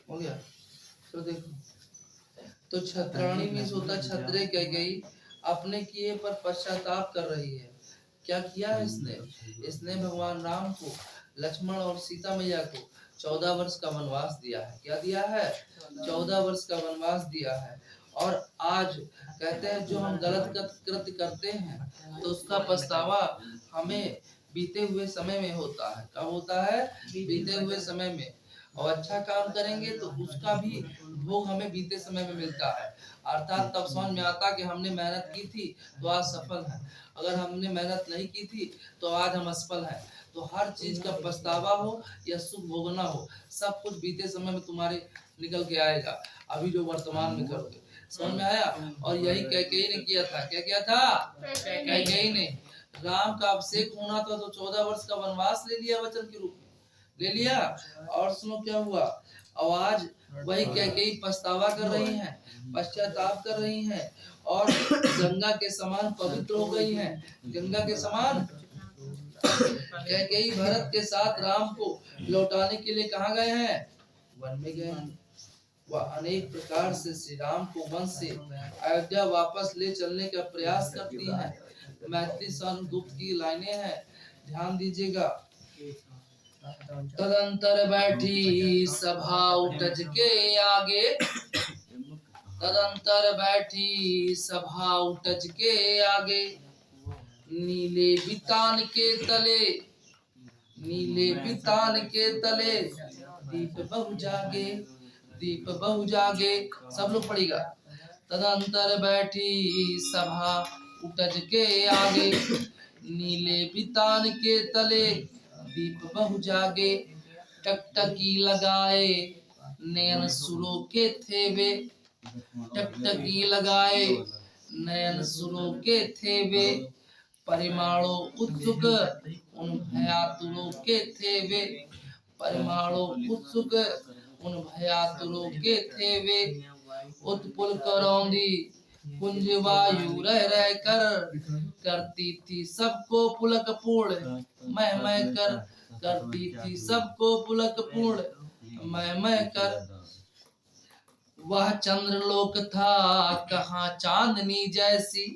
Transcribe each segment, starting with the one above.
हो गया। तो देखो, तो छत्राणी मीन्स होता छत्रे कैकेयी अपने किए पर पश्चाताप कर रही है। क्या किया है इसने? इसने भगवान राम को, लक्ष्मण और सीता मैया को 14 वर्ष का वनवास दिया है। क्या दिया है? 14 वर्ष का वनवास दिया है। और आज कहते हैं जो हम गलत कृत्य करते हैं तो उसका पछतावा हमें बीते हुए समय में होता है। कब होता है? बीते हुए समय में। और अच्छा काम करेंगे तो उसका भी भोग हमें बीते समय में मिलता है। अर्थात तब समझ में आता कि हमने मेहनत की थी तो आज सफल है, अगर हमने मेहनत नहीं की थी तो आज हम असफल हैं। तो हर चीज का पछतावा हो या सुख भोगना हो, सब कुछ बीते समय में तुम्हारे निकल के आएगा, अभी जो वर्तमान में करोगे। समझ में आया? और यही कैकेयी ने किया था। क्या किया था? कैकेयी ने। राम का अभिषेक होना था तो 14 वर्ष का वनवास ले लिया, वचन के रूप में ले लिया। और सुनो क्या हुआ, आवाज वही कैकेयी पछतावा कर रही हैं, पश्चाताप कर रही हैं और गंगा के समान पवित्र हो गई हैं। गंगा के समान। कैकेयी भरत के साथ राम को लौटाने के लिए कहाँ गए हैं? वन में गए हैं। वह अनेक प्रकार से श्री राम को वन से अयोध्या वापस ले चलने का प्रयास करती हैं। मैथिली गुप्त की लाइनें हैं, ध्यान दीजिएगा। तदंतर बैठी सभा उठज के आगे, तदंतर बैठी सभा उठज के आगे, नीले बितान के तले, नीले बितान के तले दीप बहु जागे, दीप बहु जागे। सब लोग पढ़ेगा। तदंतर बैठी सभा उठज के आगे, नीले बितान के तले दीप बहु जागे, टकटकी लगाए नयन सुरों के थे वे, टकटकी लगाए नयन सुरों के थे वे, परिमाणों उत्सुक उन भयातुरों के थे वे, परिमाणों उत्सुक उन भयातुरों के थे वे, उत्पुल करौंदी कुंज वायु रह रह कर, करती थी सबको पुलक पूर्ण मैं कर, करती थी सबको पुलक पूर्ण मैं कर। वह चंद्रलोक था कहाँ चांदनी जैसी,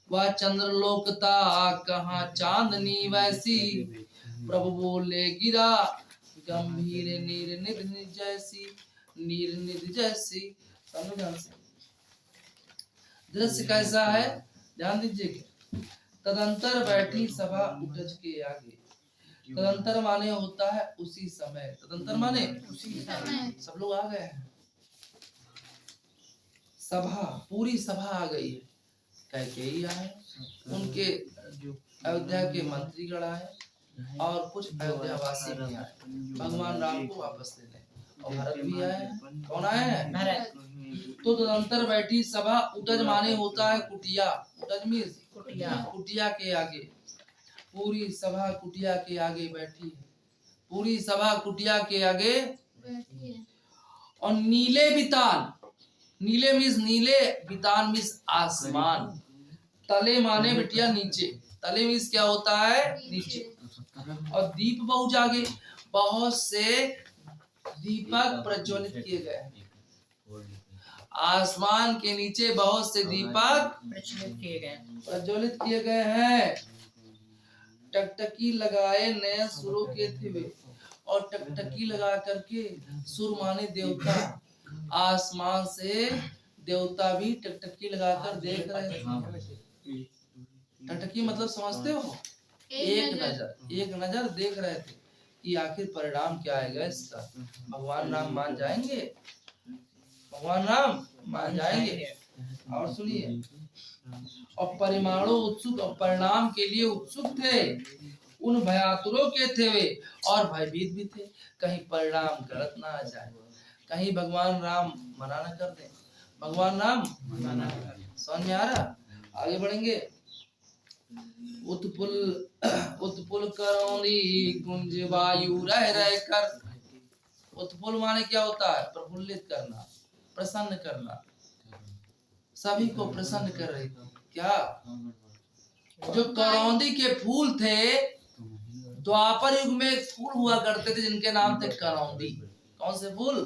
वह चंद्रलोक था कहाँ चांदनी वैसी, प्रभु बोले गिरा गंभीर नीर निधि जैसी, नीर निधि जैसी। समझो ध्यान से, दृश्य कैसा है ध्यान दीजिएगा। तदंतर बैठी सभा उठज के आगे। तदंतर माने होता है उसी समय, तदंतर माने उसी समय। सब लोग आ गए हैं, सभा पूरी सभा आ गई है। कैकेयी आए, उनके अयोध्या के मंत्रीगण आए और कुछ अयोध्या वासी भी आए भगवान राम को वापस लेने, और भरत भी आए। कौन आए हैं? भरत। तो तदंतर बैठी सभा, उठज माने होता है कुटिया, उठज मीन्स कुटिया, कुटिया के आगे। पूरी सभा कुटिया के आगे बैठी है, पूरी सभा कुटिया के आगे बैठी है। और नीले बितान, नीले मीन्स नीले, बितान मीन्स आसमान, तले माने बिटिया नीचे, तले मीन्स क्या होता है? नीचे। और दीप बहु जागे, बहुत से दीपक प्रज्वलित किए गए हैं। आसमान के नीचे बहुत से दीपक प्रज्वलित किए गए हैं। टकटकी लगाए नए सुरों के थे वे, और टकटकी लगा करके, सुर माने देवता, आसमान से देवता भी टकटकी लगाकर देख रहे थे। टकटकी मतलब समझते हो? एक नजर, एक नजर देख रहे थे कि आखिर परिणाम क्या आएगा इसका। भगवान राम मान जाएंगे, भगवान राम मान जाएंगे। और सुनिए, और परिमाणों उत्सुक, और परिणाम के लिए उत्सुक थे, उन भयातुरों के थे वे, और भयभीत भी थे कहीं परिणाम गलत ना आ जाए, कहीं भगवान राम मना न कर दे, भगवान राम मना न कर दे। समझ में आ रहा? आगे बढ़ेंगे। उत्पुल उत्पुल करौंदी कुंज वायु रह रह कर। उत्पुल माने क्या होता है? प्रफुल्लित करना, प्रसन्न करना, सभी को प्रसन्न कर रही थी। क्या? जो करौंदी के फूल थे, द्वापर युग में फूल हुआ करते थे जिनके नाम थे करौंदी। कौन से फूल?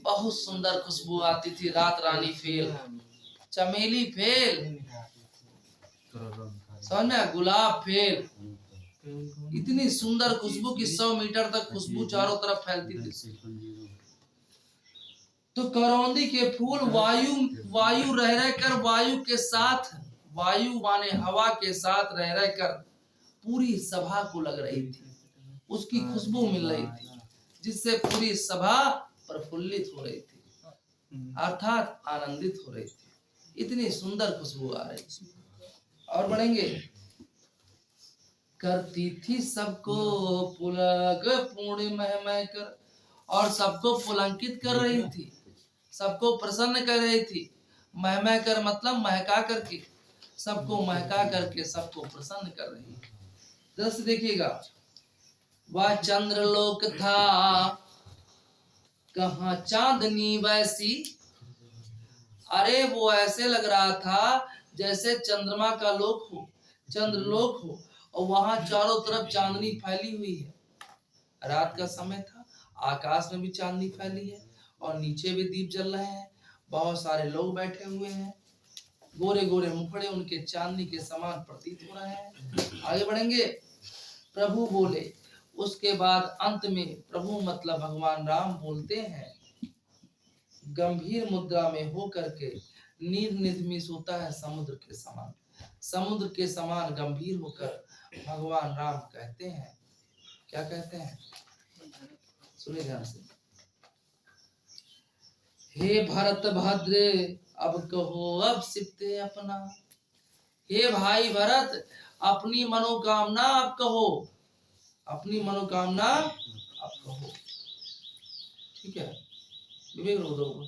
बहुत सुंदर खुशबू आती थी। रात रानी फेल, चमेली फेल, समझ में, गुलाब फेल, इतनी सुंदर खुशबू कि 100 मीटर तक खुशबू चारों तरफ फैलती थी। तो करौंदी के फूल वायु रह रह कर वायु के साथ, वायु माने हवा के साथ रह रह कर पूरी सभा को लग रही थी। उसकी खुशबू मिल रही थी, जिससे पूरी सभा प्रफुल्लित हो रही थी, अर्थात आनंदित हो रही थी। इतनी सुंदर खुशबू आ रही थी। और बढ़ेंगे। करती थी सबको पुलक पूर्ण मह कर, और सबको पुलंकित कर रही थी, सबको प्रसन्न कर रही थी। मह कर मतलब महका करके, सबको महका करके सबको प्रसन्न कर रही है। दृश्य देखिएगा। वह चंद्रलोक था कहाँ चांदनी वैसी, अरे वो ऐसे लग रहा था जैसे चंद्रमा का लोक हो, चंद्रलोक हो, और वहां चारों तरफ चांदनी फैली हुई है। रात का समय था, आकाश में भी चांदनी फैली है और नीचे भी दीप जल रहे हैं। बहुत सारे लोग बैठे हुए हैं, गोरे गोरे मुखड़े उनके चांदनी के समान प्रतीत हो रहे हैं। आगे बढ़ेंगे। प्रभु बोले, उसके बाद अंत में प्रभु मतलब भगवान राम बोलते हैं, गंभीर मुद्रा में हो करके, निर्निद्मिष होता है समुद्र के समान, समुद्र के समान गंभीर होकर भगवान राम कहते हैं, क्या कहते हैं? सुनिए ध्यान से। हे भरत भद्र अब कहो अब सिप्ते अपना, हे भाई भरत अपनी मनोकामना अब कहो, अपनी मनोकामना अब कहो। ठीक है, विवेक रोक दो।